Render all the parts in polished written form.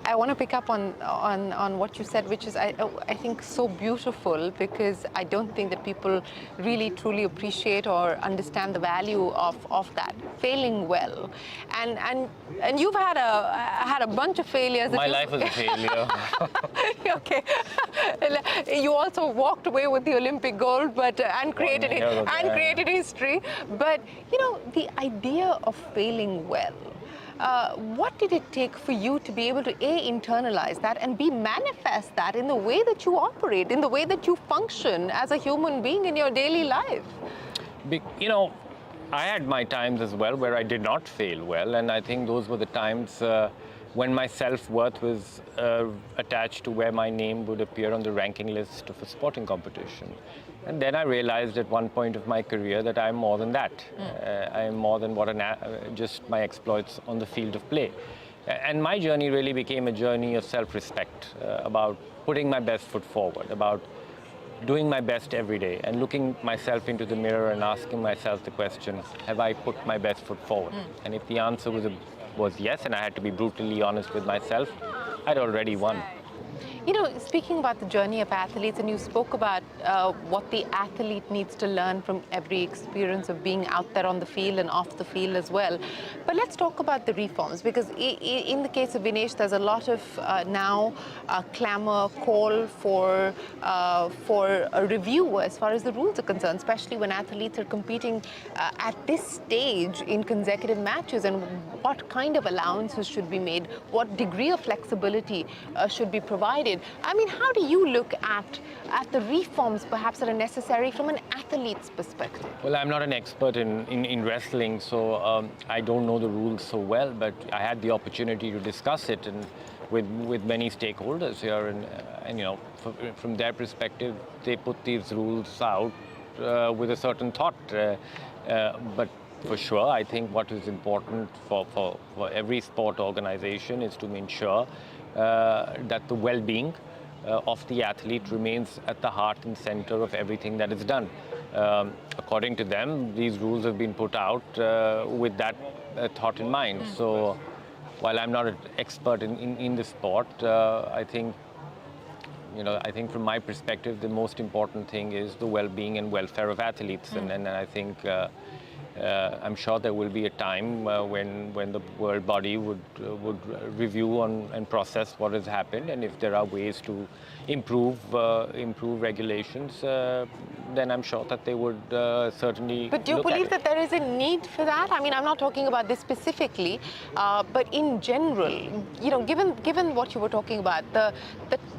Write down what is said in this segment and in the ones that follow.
I want to pick up on what you said, which is, I think, so beautiful, because I don't think that people really truly appreciate or understand the value of that, failing well. And you've had a bunch of failures. My life was a failure. Okay. You also walked away with the Olympic gold, but and created history. But the idea of failing well. What did it take for you to be able to A, internalize that, and B, manifest that in the way that you operate, in the way that you function as a human being in your daily life? I had my times as well where I did not fail well, and I think those were the times when my self-worth was attached to where my name would appear on the ranking list of a sporting competition. And then I realized at one point of my career that I'm more than that. I am more than just my exploits on the field of play. And my journey really became a journey of self-respect, about putting my best foot forward, about doing my best every day and looking myself into the mirror and asking myself the question, have I put my best foot forward? And if the answer was yes, and I had to be brutally honest with myself, I'd already won. Speaking about the journey of athletes, and you spoke about what the athlete needs to learn from every experience of being out there on the field and off the field as well. But let's talk about the reforms, because in the case of Vinesh, there's a lot of now clamor, call for a review as far as the rules are concerned, especially when athletes are competing at this stage in consecutive matches, and what kind of allowances should be made, what degree of flexibility should be provided. I mean, how do you look at the reforms perhaps that are necessary from an athlete's perspective? Well, I'm not an expert in wrestling, so I don't know the rules so well, but I had the opportunity to discuss it with many stakeholders here, and from their perspective, they put these rules out with a certain thought. But for sure, I think what is important for every sport organization is to ensure that the well-being of the athlete remains at the heart and center of everything that is done. According to them, these rules have been put out with that thought in mind. So while I'm not an expert in the sport, I think from my perspective, the most important thing is the well-being and welfare of athletes. And I think I'm sure there will be a time when the world body would review and process what has happened, and if there are ways to improve regulations, then I'm sure that they would certainly. But do you believe that there is a need for that? I mean, I'm not talking about this specifically, but in general, given what you were talking about, the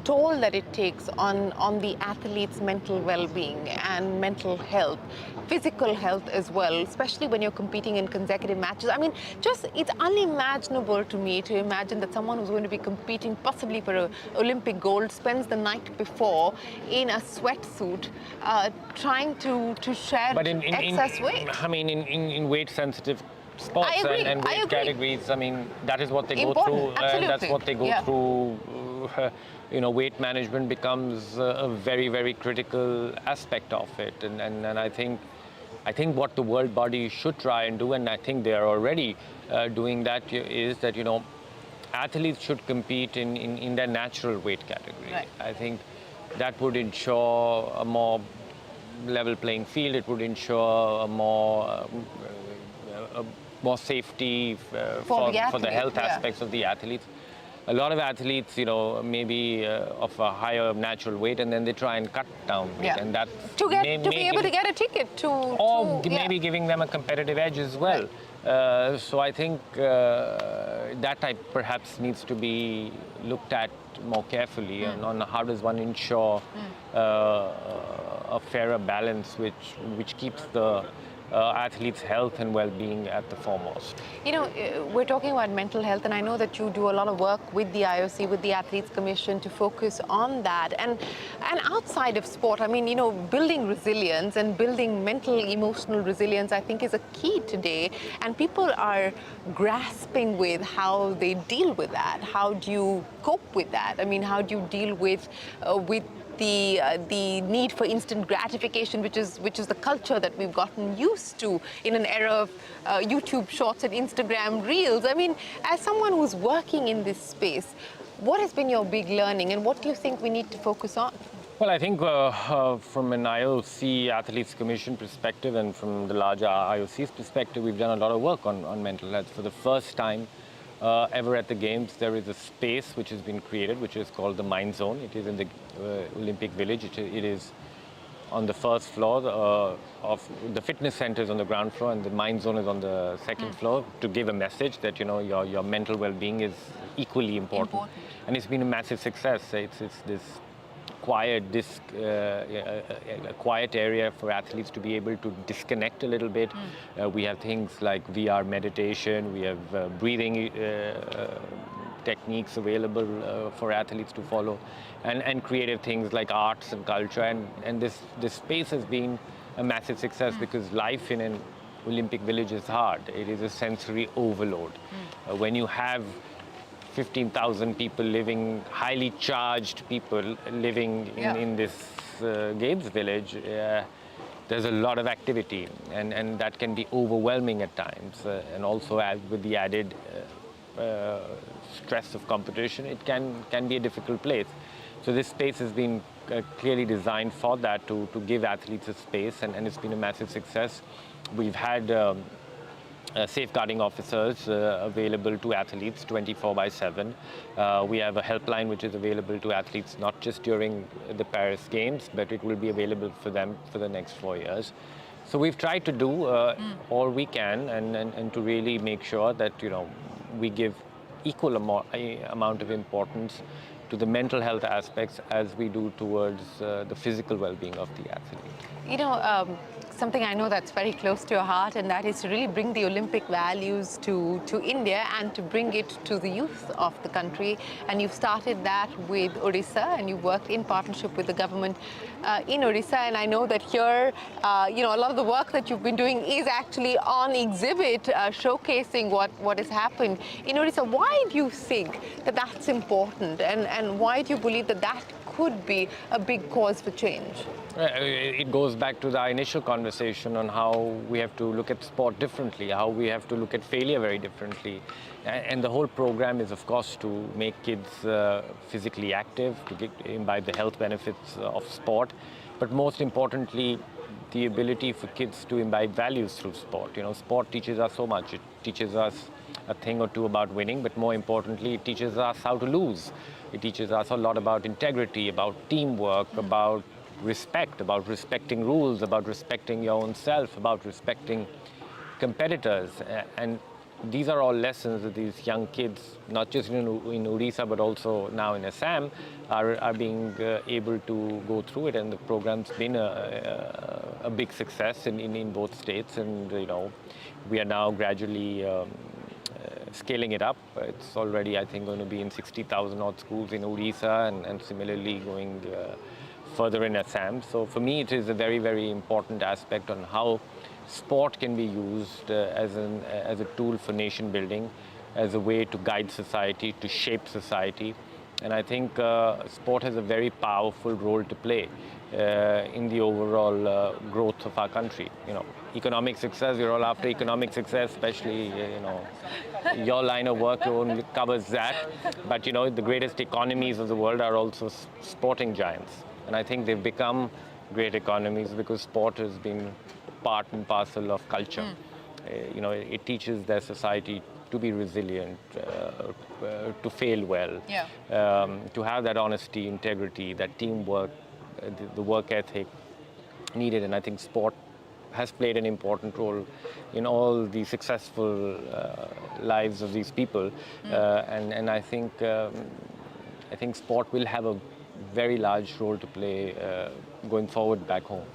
toll that it takes on the athlete's mental well-being and mental health, physical health as well, especially when you're competing in consecutive matches. I mean, it's unimaginable to me to imagine that someone who's going to be competing possibly for an Olympic gold spends the night before in a sweatsuit trying to shed excess weight. I mean, in weight-sensitive sports and weight categories, I mean, that is what they go through. That's what they go through. Weight management becomes a very, very critical aspect of it, and I think what the world body should try and do, and I think they are already doing that, is that athletes should compete in their natural weight category. Right. I think that would ensure a more level playing field. It would ensure a more safety for the health aspects of the athletes. A lot of athletes, maybe of a higher natural weight, and then they try and cut down weight, and that to be able to get a ticket maybe giving them a competitive edge as well. So I think that type perhaps needs to be looked at more carefully on how does one ensure a fairer balance which keeps the athletes' health and well-being at the foremost. We're talking about mental health, and I know that you do a lot of work with the IOC, with the Athletes Commission, to focus on that. And outside of sport, I mean, building resilience and building mental, emotional resilience, I think, is a key today. And people are grasping with how they deal with that. How do you cope with that? I mean, how do you deal with the need for instant gratification, which is the culture that we've gotten used to in an era of YouTube Shorts and Instagram Reels. I mean, as someone who's working in this space, what has been your big learning, and what do you think we need to focus on? Well, I think from an IOC Athletes Commission perspective and from the larger IOC's perspective, we've done a lot of work on mental health. For the first time ever at the Games, there is a space which has been created, which is called the Mind Zone. It is in the Olympic Village. It is on the first floor of the fitness center is on the ground floor, and the Mind Zone is on the second floor, to give a message that your mental well-being is equally important. And it's been a massive success. It's this quiet area for athletes to be able to disconnect a little bit. We have things like VR meditation, we have breathing techniques available for athletes to follow, and creative things like arts and culture. And this space has been a massive success because life in an Olympic Village is hard. It is a sensory overload. When you have 15,000 people living, highly charged people living in this Games Village, there's a lot of activity, and that can be overwhelming at times. And also, with the added stress of competition, it can be a difficult place. So this space has been clearly designed for that, to give athletes a space, and it's been a massive success. We've had safeguarding officers available to athletes 24/7. We have a helpline which is available to athletes not just during the Paris Games, but it will be available for them for the next 4 years. So we've tried to do all we can, and to really make sure that we give equal amount of importance to the mental health aspects as we do towards the physical well-being of the athlete. Something I know that's very close to your heart, and that is to really bring the Olympic values to India and to bring it to the youth of the country. And you've started that with Odisha, and you've worked in partnership with the government in Odisha. And I know that here, a lot of the work that you've been doing is actually on exhibit, showcasing what has happened in Odisha. Why do you think that that's important, and why do you believe that that could be a big cause for change? It goes back to the initial conversation on how we have to look at sport differently, how we have to look at failure very differently. And the whole program is, of course, to make kids physically active, to imbibe the health benefits of sport, but most importantly, the ability for kids to imbibe values through sport. Sport teaches us so much. It teaches us a thing or two about winning, but more importantly, it teaches us how to lose. It teaches us a lot about integrity, about teamwork, about respect, about respecting rules, about respecting your own self, about respecting competitors. And these are all lessons that these young kids, not just in Odisha, but also now in Assam, are being able to go through it. And the program's been a big success in both states. And, we are now gradually scaling it up. It's already, I think, going to be in 60,000 odd schools in Odisha, and similarly going further in Assam. So for me, it is a very, very important aspect on how sport can be used as a tool for nation building, as a way to guide society, to shape society. And I think sport has a very powerful role to play in the overall growth of our country. Economic success, we're all after economic success, especially, your line of work only covers that. But, the greatest economies of the world are also sporting giants. And I think they've become great economies because sport has been part and parcel of culture. It teaches their society to be resilient, to fail well, to have that honesty, integrity, that teamwork, the work ethic needed. And I think sport has played an important role in all the successful lives of these people. And I think sport will have a very large role to play going forward back home.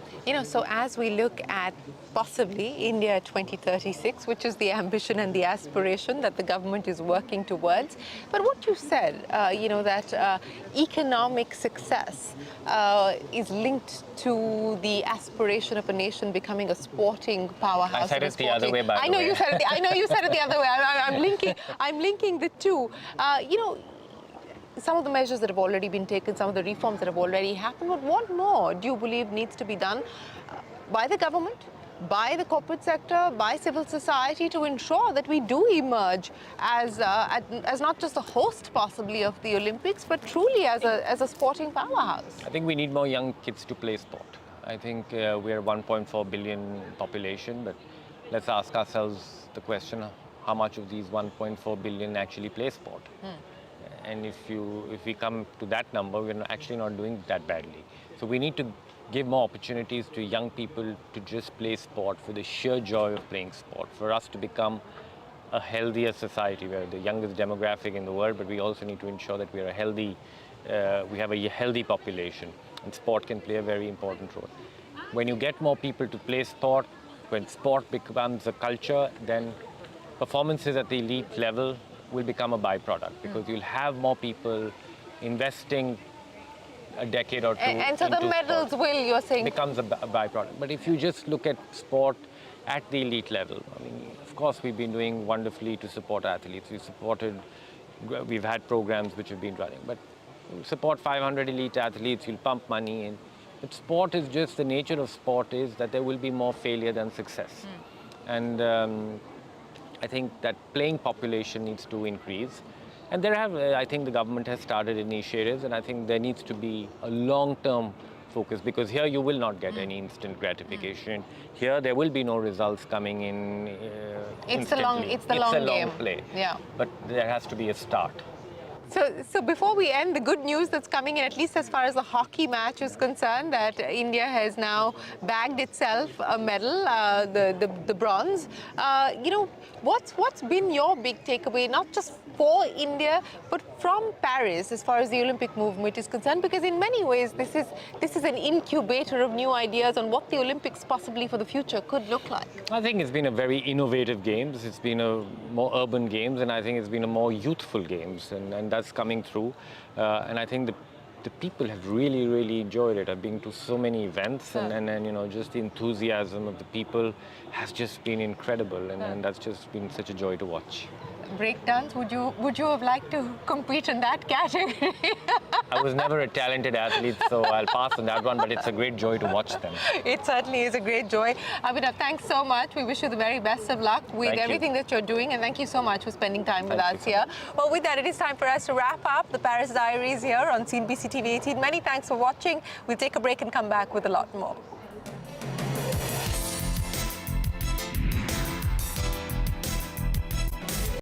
So as we look at possibly India 2036, which is the ambition and the aspiration that the government is working towards, but what you said, that economic success is linked to the aspiration of a nation becoming a sporting powerhouse. I said it the other way, by the way. I know you said it the other way. I'm linking the two. some of the measures that have already been taken, some of the reforms that have already happened, but what more do you believe needs to be done by the government, by the corporate sector, by civil society to ensure that we do emerge as not just a host possibly of the Olympics, but truly as a sporting powerhouse? I think we need more young kids to play sport. I think we're a 1.4 billion population, but let's ask ourselves the question, how much of these 1.4 billion actually play sport? And if we come to that number, we're actually not doing that badly. So we need to give more opportunities to young people to just play sport for the sheer joy of playing sport, for us to become a healthier society. We're the youngest demographic in the world, but we also need to ensure that we have a healthy population, and sport can play a very important role. When you get more people to play sport, when sport becomes a culture, then performances at the elite level will become a byproduct, because you'll have more people investing a decade or two. And so the medals will, you're saying, becomes a byproduct. But if you just look at sport at the elite level, I mean, of course, we've been doing wonderfully to support athletes. We've had programs which have been running, but support 500 elite athletes, you'll pump money in. But sport is just, the nature of sport is that there will be more failure than success. And I think that playing population needs to increase. And I think the government has started initiatives, and I think there needs to be a long-term focus, because here you will not get any instant gratification. Here there will be no results coming in instantly. It's the long game. Play. Yeah. But there has to be a start. So before we end, the good news that's coming in, at least as far as the hockey match is concerned, that India has now bagged itself a medal, the bronze. What's been your big takeaway, not just for India, but from Paris, as far as the Olympic movement is concerned? Because in many ways, this is an incubator of new ideas on what the Olympics possibly for the future could look like. I think it's been a very innovative games. It's been a more urban games, and I think it's been a more youthful games, and that's coming through. And I think the people have really, really enjoyed it. I've been to so many events, and just the enthusiasm of the people has just been incredible, and that's just been such a joy to watch. Breakdance, would you have liked to compete in that category? I was never a talented athlete, so I'll pass on that one, but it's a great joy to watch them. It certainly is a great joy. Abhinav, thanks so much. We wish you the very best of luck with everything that you're doing, and thank you so much for spending time with us here. Well, with that, it is time for us to wrap up the Paris Diaries here on CNBC-TV18. Many thanks for watching. We'll take a break and come back with a lot more.